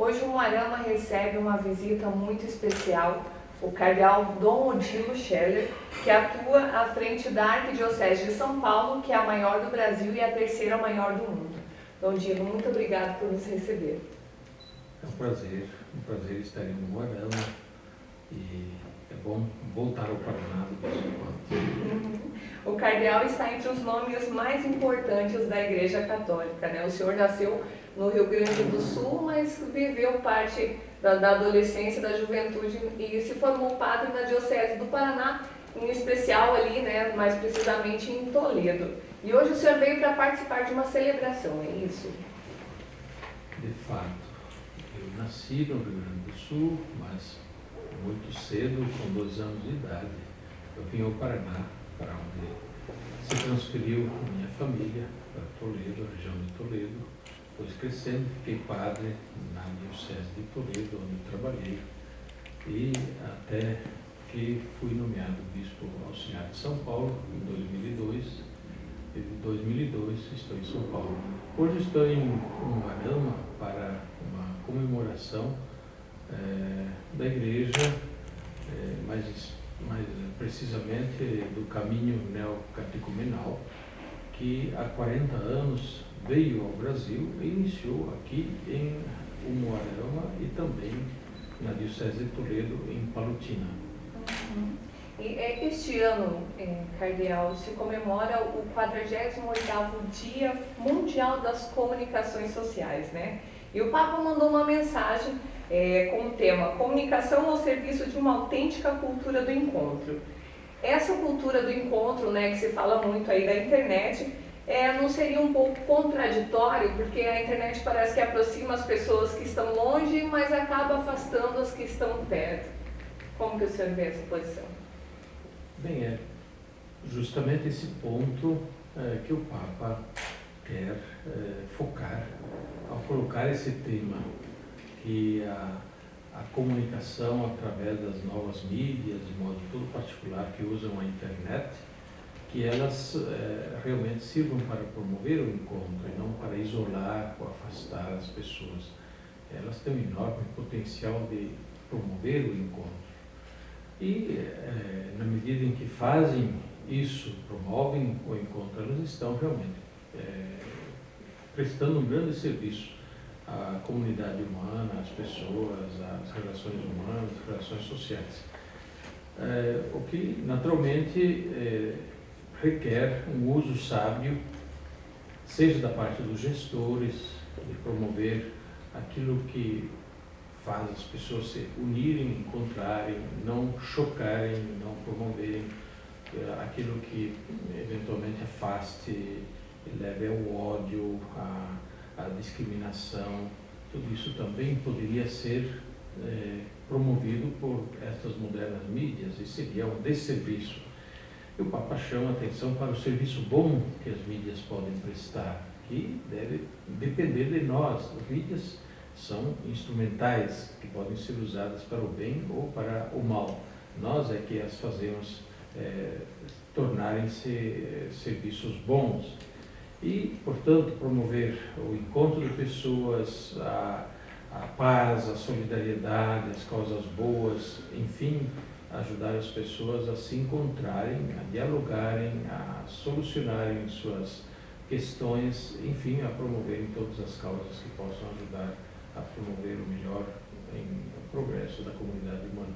Hoje o Moarama recebe uma visita muito especial, o cardeal Dom Odilo Scheller, que atua à frente da Arquidiocese de São Paulo, que é a maior do Brasil e a terceira maior do mundo. Dom Odilo, muito obrigado por nos receber. É um prazer estar em Moarama e é bom voltar ao Paraná de vez em quando. O cardeal está entre os nomes mais importantes da Igreja Católica, né? O senhor nasceu no Rio Grande do Sul, mas viveu parte da adolescência, da juventude e se formou padre na Diocese do Paraná, em especial ali, né, mais precisamente em Toledo. E hoje o senhor veio para participar de uma celebração, é isso? De fato, eu nasci no Rio Grande do Sul, mas muito cedo, com 12 anos de idade, eu vim ao Paraná, para onde se transferiu minha família, para Toledo, a região de Toledo. Depois crescendo, fiquei padre na Diocese de Toledo, onde trabalhei, e até que fui nomeado bispo auxiliar de São Paulo em 2002. E de 2002 estou em São Paulo. Hoje estou em Moarama para uma comemoração da igreja, mais precisamente do caminho neocatecumenal, que há 40 anos veio ao Brasil e iniciou aqui em Umuarama e também na Diocese de Toledo, em Palotina. E este ano, cardeal, se comemora o 48º Dia Mundial das Comunicações Sociais, né? E o Papa mandou uma mensagem com o tema Comunicação ao serviço de uma autêntica cultura do encontro. Essa cultura do encontro, né, que se fala muito aí da internet, não seria um pouco contraditório, porque a internet parece que aproxima as pessoas que estão longe, mas acaba afastando as que estão perto. Como que o senhor vê essa posição? Bem, é justamente esse ponto que o Papa quer focar ao colocar esse tema, que a comunicação através das novas mídias, de modo todo particular, que usam a internet, que elas realmente sirvam para promover o encontro e não para isolar ou afastar as pessoas. Elas têm um enorme potencial de promover o encontro. E, na medida em que fazem isso, promovem o encontro, elas estão realmente prestando um grande serviço à comunidade humana, às pessoas, às relações humanas, às relações sociais. O que, naturalmente, requer um uso sábio, seja da parte dos gestores, de promover aquilo que faz as pessoas se unirem, encontrarem, não chocarem, não promoverem aquilo que eventualmente afaste e leve ao ódio, à discriminação. Tudo isso também poderia ser promovido por estas modernas mídias e seria um desserviço. E o Papa chama a atenção para o serviço bom que as mídias podem prestar, que deve depender de nós. As mídias são instrumentais que podem ser usadas para o bem ou para o mal. Nós é que as fazemos tornarem-se serviços bons. E, portanto, promover o encontro de pessoas, a paz, a solidariedade, as causas boas, enfim, ajudar as pessoas a se encontrarem, a dialogarem, a solucionarem suas questões, enfim, a promoverem todas as causas que possam ajudar a promover o melhor o progresso da comunidade humana.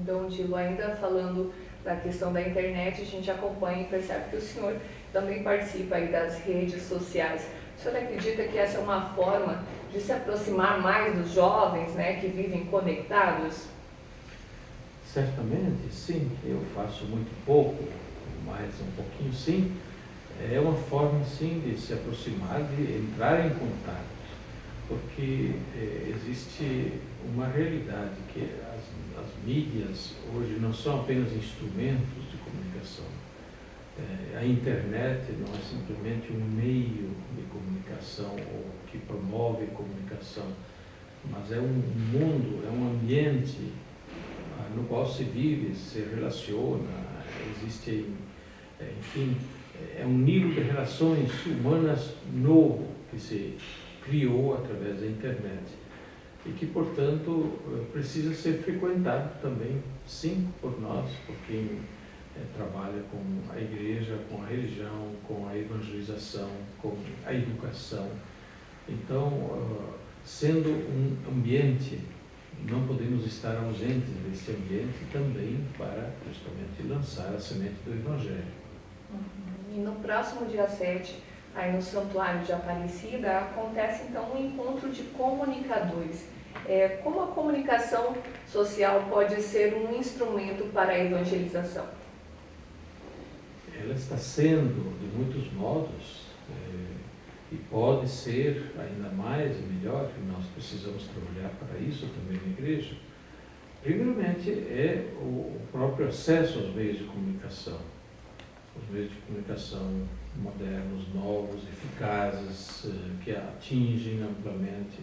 Dom Odilo, ainda falando da questão da internet, a gente acompanha e percebe que o senhor também participa aí das redes sociais. O senhor acredita que essa é uma forma de se aproximar mais dos jovens, né, que vivem conectados? Certamente, sim. Eu faço muito pouco, mas um pouquinho sim. É uma forma, sim, de se aproximar, de entrar em contato. Porque existe uma realidade que as mídias hoje não são apenas instrumentos de comunicação. A internet não é simplesmente um meio de comunicação ou que promove comunicação, mas é um mundo, é um ambiente no qual se vive, se relaciona, existe, enfim, é um nível de relações humanas novo que se criou através da internet. e que, portanto, precisa ser frequentado também, sim, por nós, por quem trabalha com a igreja, com a religião, com a evangelização, com a educação. Então, sendo um ambiente, não podemos estar ausentes desse ambiente também para justamente lançar a semente do Evangelho. E no próximo dia 7, aí no Santuário de Aparecida, acontece então um encontro de comunicadores. Como a comunicação social pode ser um instrumento para a evangelização? Ela está sendo, de muitos modos, e pode ser ainda mais e melhor, e nós precisamos trabalhar para isso também na igreja. Primeiramente, é o próprio acesso aos meios de comunicação. Os meios de comunicação modernos, novos, eficazes, que atingem amplamente.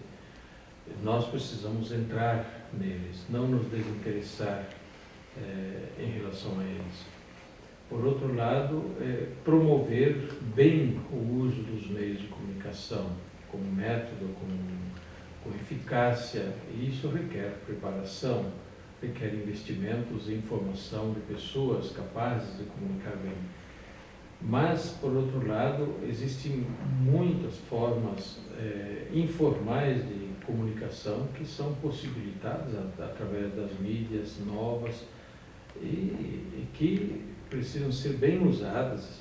Nós precisamos entrar neles, não nos desinteressar em relação a eles. Por outro lado, promover bem o uso dos meios de comunicação como método, com eficácia, e isso requer preparação, requer investimentos em formação de pessoas capazes de comunicar bem. Mas, por outro lado, existem muitas formas informais de comunicação que são possibilitadas através das mídias novas e que precisam ser bem usadas.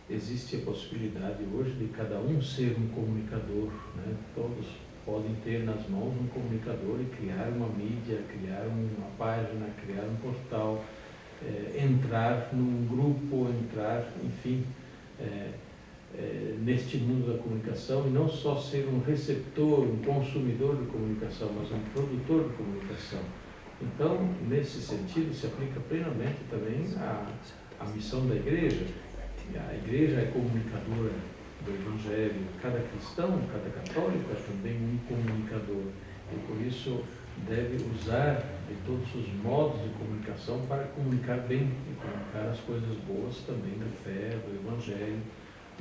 Existe a possibilidade hoje de cada um ser um comunicador, né? Todos podem ter nas mãos um comunicador e criar uma mídia, criar uma página, criar um portal, entrar num grupo, enfim, neste mundo da comunicação, e não só ser um receptor, um consumidor de comunicação, mas um produtor de comunicação. Então, nesse sentido, se aplica plenamente também a missão da igreja. A igreja é comunicadora do Evangelho. Cada cristão, cada católico é também um comunicador. E por isso deve usar de todos os modos de comunicação para comunicar bem e comunicar as coisas boas também da fé, do Evangelho,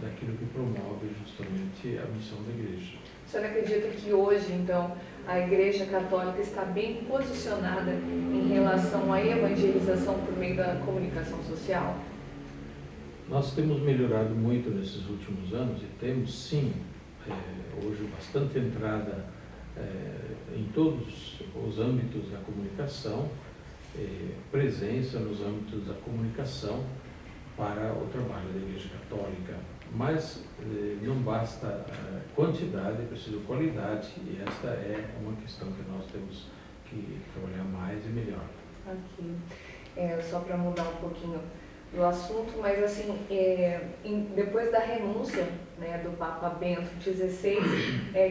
daquilo que promove justamente a missão da igreja. O senhor acredita que hoje, então, a Igreja Católica está bem posicionada em relação à evangelização por meio da comunicação social? Nós temos melhorado muito nesses últimos anos e temos, sim, hoje bastante entrada em todos os âmbitos da comunicação, presença nos âmbitos da comunicação para o trabalho da Igreja Católica. Mas não basta quantidade, é preciso qualidade, e esta é uma questão que nós temos que trabalhar mais e melhor. Aqui, só para mudar um pouquinho do assunto, mas assim, depois da renúncia, né, do Papa Bento XVI,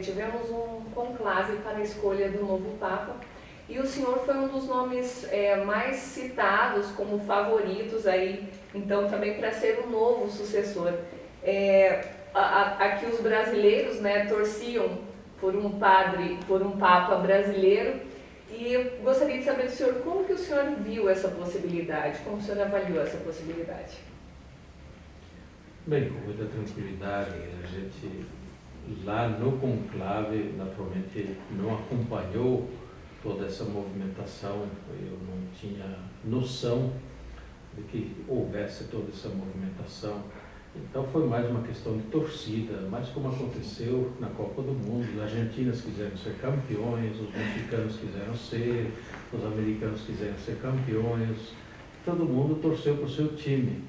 tivemos um conclave para a escolha do novo Papa, e o senhor foi um dos nomes mais citados como favoritos aí, então também para ser o novo sucessor. Aqui os brasileiros, né, torciam por um Papa brasileiro, e eu gostaria de saber do senhor como que o senhor viu essa possibilidade, como o senhor avaliou essa possibilidade? Bem, com muita tranquilidade. A gente lá no conclave naturalmente não acompanhou toda essa movimentação, eu não tinha noção de que houvesse toda essa movimentação. Então foi mais uma questão de torcida, mas como aconteceu na Copa do Mundo, os argentinos quiseram ser campeões, os mexicanos quiseram ser, os americanos quiseram ser campeões, todo mundo torceu para o seu time.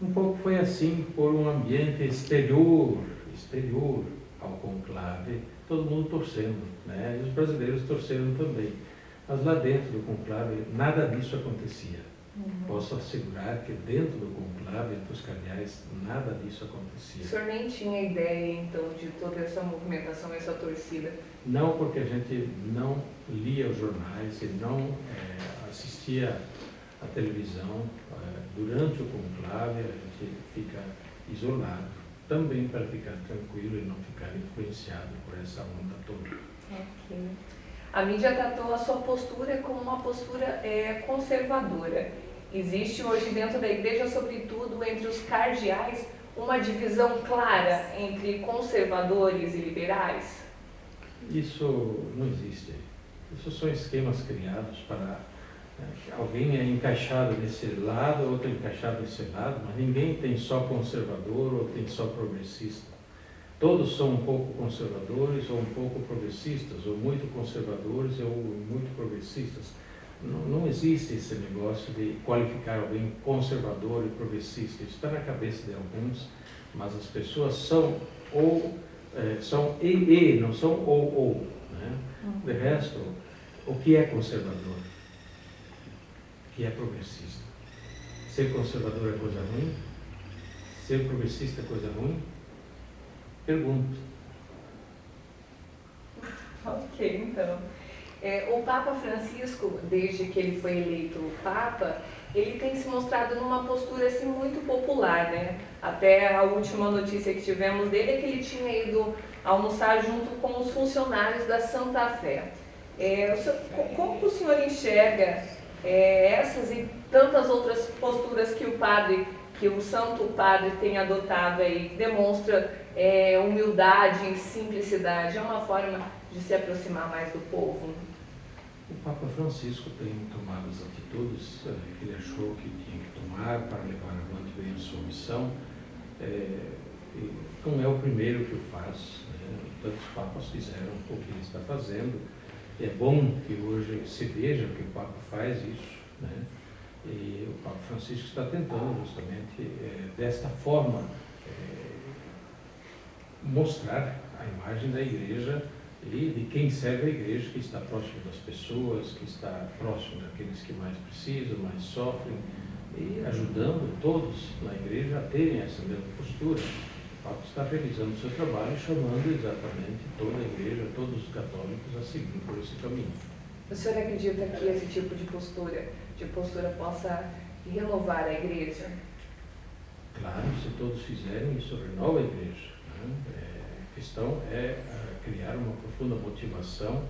Um pouco foi assim, por um ambiente exterior ao conclave, todo mundo torcendo, né? E os brasileiros torceram também. Mas lá dentro do conclave nada disso acontecia. Posso assegurar que dentro do conclave, entre os cardeais, nada disso acontecia. O senhor nem tinha ideia, então, de toda essa movimentação, essa torcida? Não, porque a gente não lia os jornais e não assistia à televisão. Durante o conclave, a gente fica isolado, também para ficar tranquilo e não ficar influenciado por essa onda toda. Ok. A mídia tratou a sua postura como uma postura conservadora. Existe hoje dentro da igreja, sobretudo entre os cardeais, uma divisão clara entre conservadores e liberais? Isso não existe. Isso são esquemas criados para alguém é encaixado nesse lado, outro é encaixado nesse lado, mas ninguém tem só conservador ou tem só progressista. Todos são um pouco conservadores ou um pouco progressistas, ou muito conservadores ou muito progressistas. Não existe esse negócio de qualificar alguém conservador e progressista. Isso está na cabeça de alguns, mas as pessoas são são e, não são ou. Né? De resto, o que é conservador? O que é progressista? Ser conservador é coisa ruim? Ser progressista é coisa ruim? Pergunto. Ok, então. O Papa Francisco, desde que ele foi eleito Papa, ele tem se mostrado numa postura assim, muito popular, né? Até a última notícia que tivemos dele é que ele tinha ido almoçar junto com os funcionários da Santa Fé. Como o senhor enxerga essas e tantas outras posturas que o Santo Padre tem adotado aí, que demonstra humildade e simplicidade? É uma forma de se aproximar mais do povo? O Papa Francisco tem tomado as atitudes que ele achou que tinha que tomar para levar avante bem a sua missão. Não é o primeiro que o faz, né? Tantos papas fizeram o que ele está fazendo. É bom que hoje se veja que o Papa faz isso, né? E o Papa Francisco está tentando justamente desta forma mostrar a imagem da Igreja e de quem serve a Igreja, que está próximo das pessoas, que está próximo daqueles que mais precisam, mais sofrem, e ajudando todos na Igreja a terem essa mesma postura. O Papa está realizando o seu trabalho, chamando exatamente toda a Igreja, todos os católicos a seguir por esse caminho. O senhor acredita que esse tipo de postura possa renovar a Igreja? Claro, se todos fizerem, isso renova a Igreja. Né? A questão é criar uma profunda motivação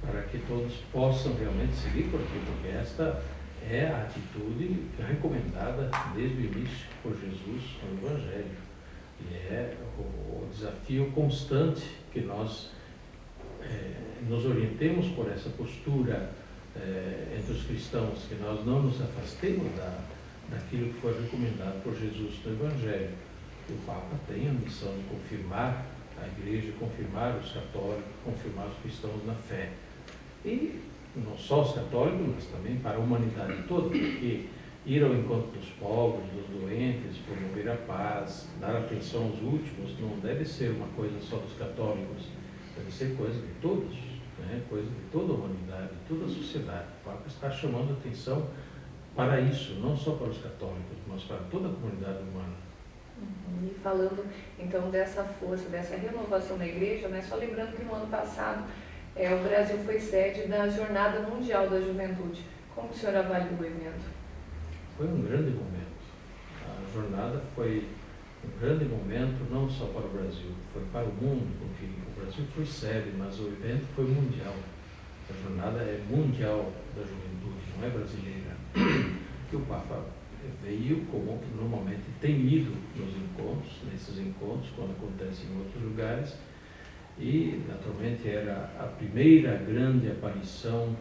para que todos possam realmente seguir por aqui, porque esta é a atitude recomendada desde o início por Jesus no Evangelho. E é o desafio constante que nós nos orientemos por essa postura entre os cristãos, que nós não nos afastemos daquilo que foi recomendado por Jesus no Evangelho. E o Papa tem a missão de confirmar a Igreja, confirmar os católicos, confirmar os cristãos na fé. E não só os católicos, mas também para a humanidade toda, porque ir ao encontro dos pobres, dos doentes, promover a paz, dar atenção aos últimos, não deve ser uma coisa só dos católicos, deve ser coisa de todos, né? Coisa de toda a humanidade, de toda a sociedade. O Papa está chamando a atenção para isso, não só para os católicos, mas para toda a comunidade humana. E falando então dessa força, dessa renovação da Igreja, né? Só lembrando que no ano passado o Brasil foi sede da Jornada Mundial da Juventude. Como o senhor avalia o evento? Foi um grande momento. A jornada foi um grande momento não só para o Brasil, foi para o mundo, porque o Brasil foi sede, mas o evento foi mundial. A jornada é mundial da juventude, não é brasileira. E o Papa veio, como normalmente tem ido nesses encontros, quando acontece em outros lugares, e naturalmente era a primeira grande aparição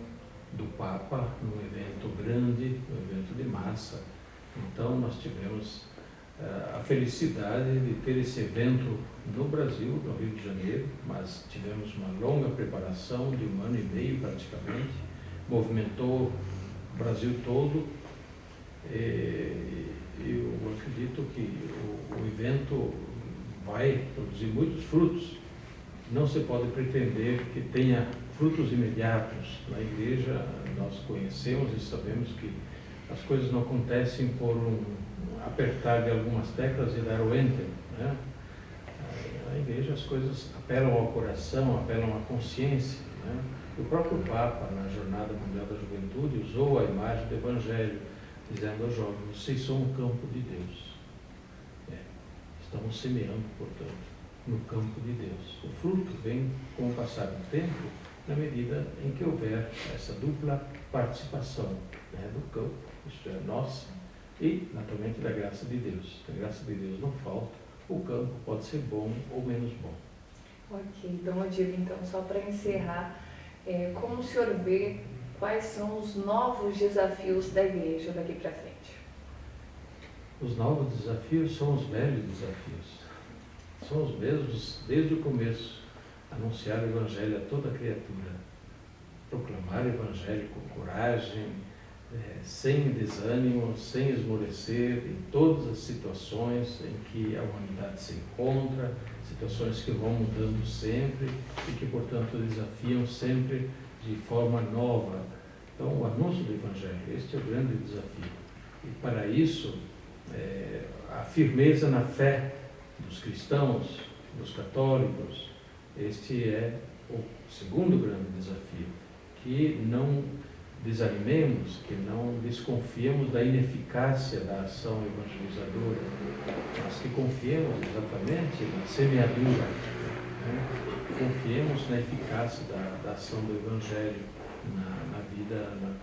do Papa num evento grande, num evento de massa. Então nós tivemos a felicidade de ter esse evento no Brasil, no Rio de Janeiro, mas tivemos uma longa preparação de 1 ano e meio praticamente, movimentou o Brasil todo. Eu acredito que o evento vai produzir muitos frutos. Não se pode pretender que tenha frutos imediatos. Na Igreja nós conhecemos e sabemos que as coisas não acontecem por apertar de algumas teclas e dar o enter, né? Na Igreja as coisas apelam ao coração, apelam à consciência, né? O próprio Papa, na Jornada Mundial da Juventude, usou a imagem do Evangelho, dizendo aos jovens: vocês são o campo de Deus. Estamos semeando, portanto, no campo de Deus. O fruto vem com o passar do tempo, na medida em que houver essa dupla participação, né, do campo, isto é, nossa, e, naturalmente, da graça de Deus. A graça de Deus não falta, o campo pode ser bom ou menos bom. Ok, então eu digo, então, só para encerrar, como o senhor vê quais são os novos desafios da igreja daqui para frente? Os novos desafios são os velhos desafios. São os mesmos desde o começo. Anunciar o Evangelho a toda criatura. Proclamar o Evangelho com coragem, sem desânimo, sem esmorecer, em todas as situações em que a humanidade se encontra, situações que vão mudando sempre e que, portanto, desafiam sempre de forma nova. Então, o anúncio do Evangelho, este é o grande desafio. E para isso, a firmeza na fé dos cristãos, dos católicos, este é o segundo grande desafio, que não desanimemos, que não desconfiemos da ineficácia da ação evangelizadora, mas que confiemos exatamente na semeadura, né? Confiemos na eficácia da ação do Evangelho na vida, no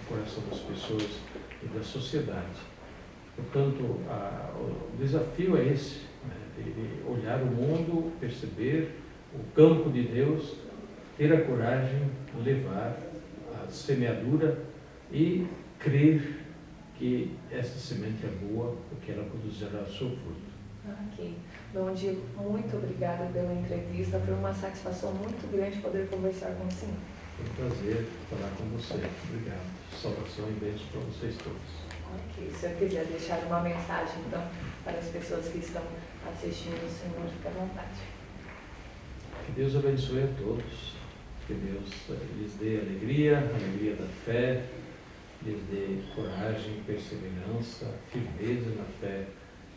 coração das pessoas e da sociedade. Portanto, o desafio é esse, né? De olhar o mundo, perceber o campo de Deus, ter a coragem de levar a semeadura e crer que essa semente é boa, porque ela produzirá o seu fruto. Ok. Dom Diego, muito obrigada pela entrevista. Foi uma satisfação muito grande poder conversar com o senhor. Foi um prazer falar com você. Obrigado. Salvação e bênçãos para vocês todos. Ok. Se eu quiser deixar uma mensagem, então, para as pessoas que estão assistindo, o senhor fica à vontade. Que Deus abençoe a todos. Que Deus lhes dê alegria da fé, lhes dê coragem, perseverança, firmeza na fé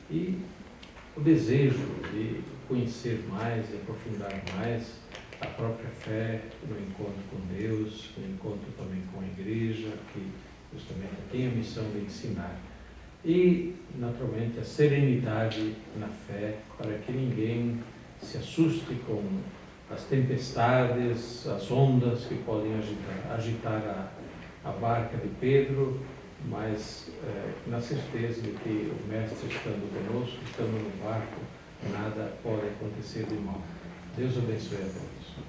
e o desejo de conhecer mais e aprofundar mais a própria fé no encontro com Deus, no encontro também com a igreja, que Deus também tem a missão de ensinar. E, naturalmente, a serenidade na fé, para que ninguém se assuste com as tempestades, as ondas que podem agitar a barca de Pedro, mas na certeza de que o Mestre estando conosco, estando no barco, nada pode acontecer de mal. Deus abençoe a todos.